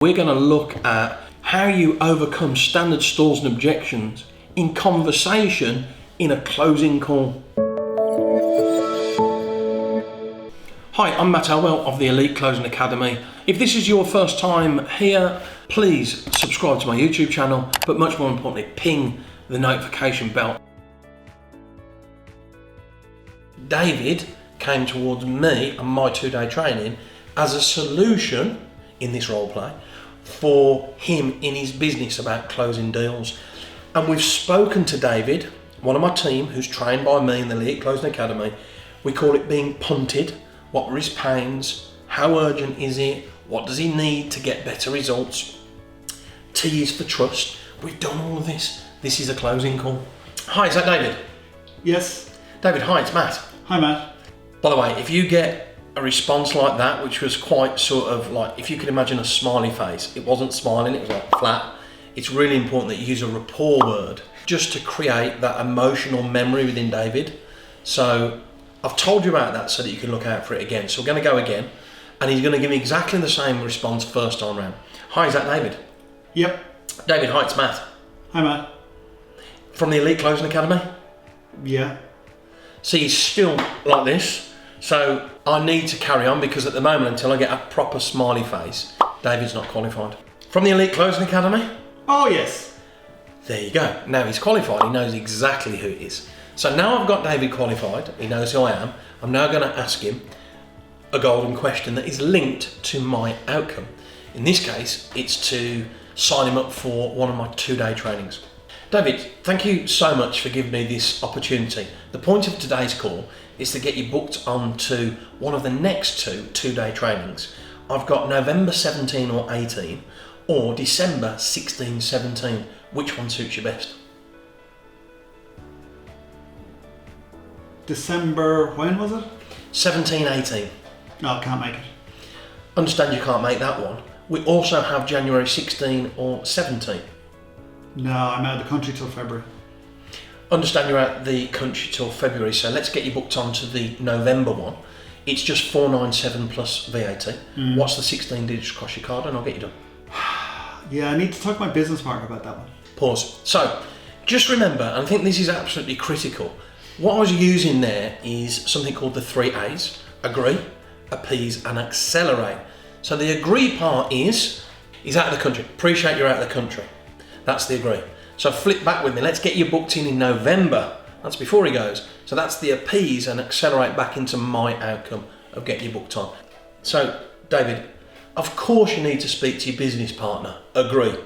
We're going to look at how you overcome standard stalls and objections in conversation in a closing call. Hi, I'm Matt Elwell of the Elite Closing Academy. If this is your first time here, please subscribe to my YouTube channel, but much more importantly, ping the notification bell. David came towards me and my 2-day training as a solution in this role play for him in his business about closing deals. And we've spoken to David, one of my team who's trained by me in the Elite Closing Academy. We call it being punted. What were his pains? How urgent is it? What does he need to get better results? T is for trust. We've done all of this. This is a closing call. Hi, is that David? Yes. David, hi, it's Matt. Hi, Matt. By the way, if you get a response like that, which was quite sort of like, if you could imagine a smiley face, it wasn't smiling, it was like flat. It's really important that you use a rapport word just to create that emotional memory within David. So I've told you about that so that you can look out for it again. So we're going to go again, and he's going to give me exactly the same response first time round. Hi, is that David? Yep. David, hi, it's Matt. Hi, Matt. From the Elite Closing Academy? Yeah. See, he's still like this. So I need to carry on because at the moment, until I get a proper smiley face, David's not qualified. From the Elite Closing Academy? Oh, yes. There you go. Now he's qualified, he knows exactly who it is. So now I've got David qualified, he knows who I am. I'm now going to ask him a golden question that is linked to my outcome. In this case, it's to sign him up for one of my 2-day trainings. David, thank you so much for giving me this opportunity. The point of today's call is to get you booked on to one of the next 2-day trainings. I've got November 17 or 18 or December 16, 17. Which one suits you best? December, when was it? 17, 18. No, I can't make it. Understand you can't make that one. We also have January 16 or 17. No, I'm out of the country till February. Understand you're out the country till February, so let's get you booked on to the November one. It's just 497 plus VAT. What's the 16 digits across your card, and I'll get you done. Yeah, I need to talk to my business partner about that one. Pause. So, just remember, and I think this is absolutely critical, what I was using there is something called the 3 A's. Agree, appease, and accelerate. So the agree part is, he's out of the country. Appreciate you're out of the country. That's the agree. So flip back with me. Let's get you booked in November. That's before he goes. So that's the appease and accelerate back into my outcome of getting you booked on. So, David, of course you need to speak to your business partner. Agree.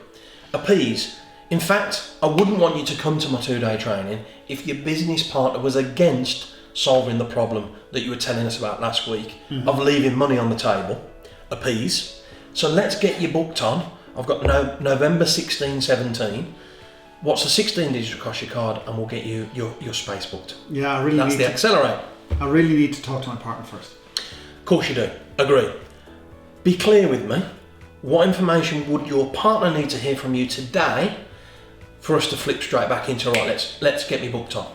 Appease. In fact, I wouldn't want you to come to my 2-day training if your business partner was against solving the problem that you were telling us about last week of leaving money on the table. Appease. So let's get you booked on. I've got November 16, 17. What's the 16 digits across your card, and we'll get you your space booked. Yeah, I really That's the accelerate. I really need to talk to my partner first. Of course you do. Agree. Be clear with me. What information would your partner need to hear from you today for us to flip straight back into, right, let's get me booked on?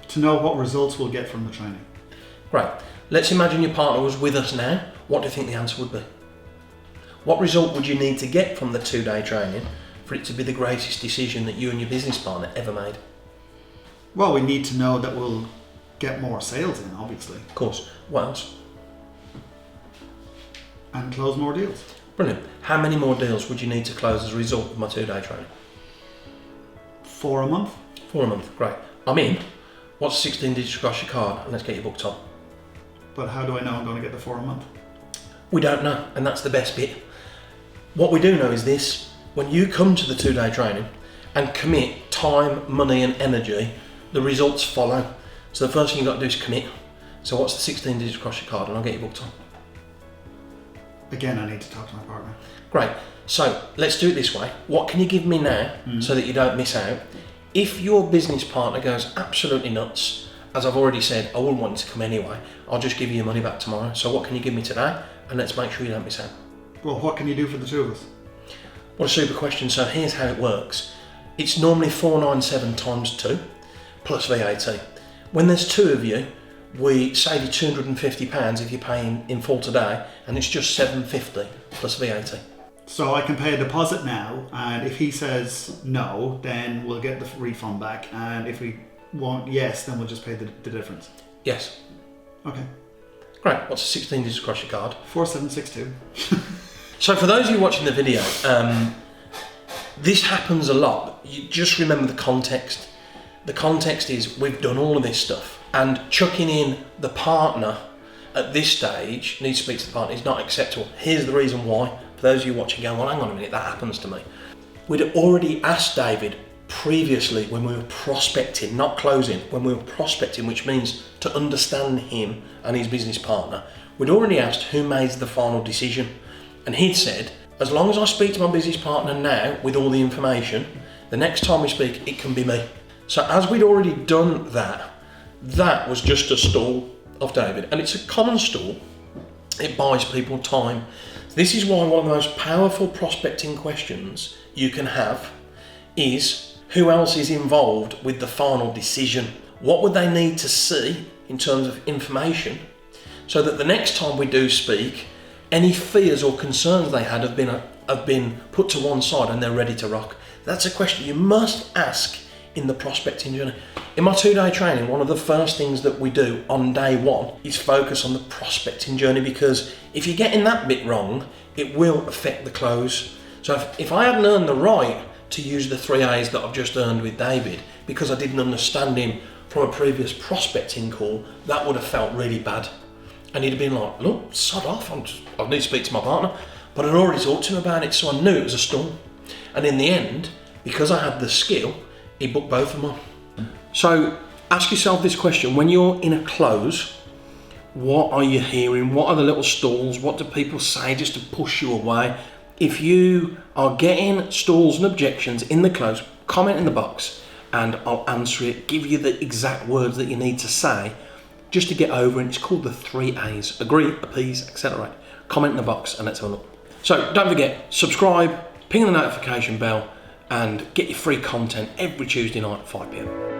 To know what results we'll get from the training. Great. Let's imagine your partner was with us now. What do you think the answer would be? What result would you need to get from the 2-day training for it to be the greatest decision that you and your business partner ever made? Well, we need to know that we'll get more sales in, obviously. Of course. What else? And close more deals. Brilliant. How many more deals would you need to close as a result of my 2-day training? 4 a month. 4 a month. Great. I'm in. What's 16 digits across your card? And let's get you booked on. But how do I know I'm going to get the 4 a month? We don't know, and that's the best bit. What we do know is this: when you come to the 2-day training and commit time, money and energy, the results follow. So the first thing you've got to do is commit. So what's the 16 digits across your card, and I'll get you booked on. Again, I need to talk to my partner. Great. So let's do it this way. What can you give me now so that you don't miss out? If your business partner goes absolutely nuts, as I've already said, I wouldn't want you to come anyway. I'll just give you your money back tomorrow. So what can you give me today? And let's make sure you don't miss out. Well, what can you do for the 2 of us? What a super question. So here's how it works. It's normally 497 times 2 plus VAT. When there's 2 of you, we save you £250 if you're paying in full today, and it's just £750 plus VAT. So I can pay a deposit now, and if he says no, then we'll get the refund back, and if we want yes, then we'll just pay the difference. Yes. Okay. Great. What's 16 digits across your card? 4762. So for those of you watching the video, this happens a lot. You just remember the context. The context is we've done all of this stuff, and chucking in the partner at this stage, need to speak to the partner, is not acceptable. Here's the reason why. For those of you watching going, well, hang on a minute, that happens to me. We'd already asked David previously when we were prospecting, not closing, when we were prospecting, which means to understand him and his business partner, we'd already asked who made the final decision. And he'd said, as long as I speak to my business partner now with all the information, the next time we speak, it can be me. So as we'd already done that, that was just a stall of David. And it's a common stall. It buys people time. This is why one of the most powerful prospecting questions you can have is who else is involved with the final decision? What would they need to see in terms of information so that the next time we do speak, any fears or concerns they had have been put to one side and they're ready to rock? That's a question you must ask in the prospecting journey. In my 2-day training, one of the first things that we do on day one is focus on the prospecting journey, because if you're getting that bit wrong, it will affect the close. So if I hadn't earned the right to use the 3 A's that I've just earned with David because I didn't understand him from a previous prospecting call, that would have felt really bad. And he'd have been like, look, sod off, I need to speak to my partner. But I'd already talked to him about it, so I knew it was a stall. And in the end, because I had the skill, he booked both of them. So ask yourself this question: when you're in a close, what are you hearing? What are the little stalls? What do people say just to push you away? If you are getting stalls and objections in the close, comment in the box and I'll answer it, give you the exact words that you need to say just to get over it. It's called the 3 A's: agree, appease, accelerate. Comment in the box and let's have a look. So don't forget, subscribe, ping the notification bell, and get your free content every Tuesday night at 5 PM.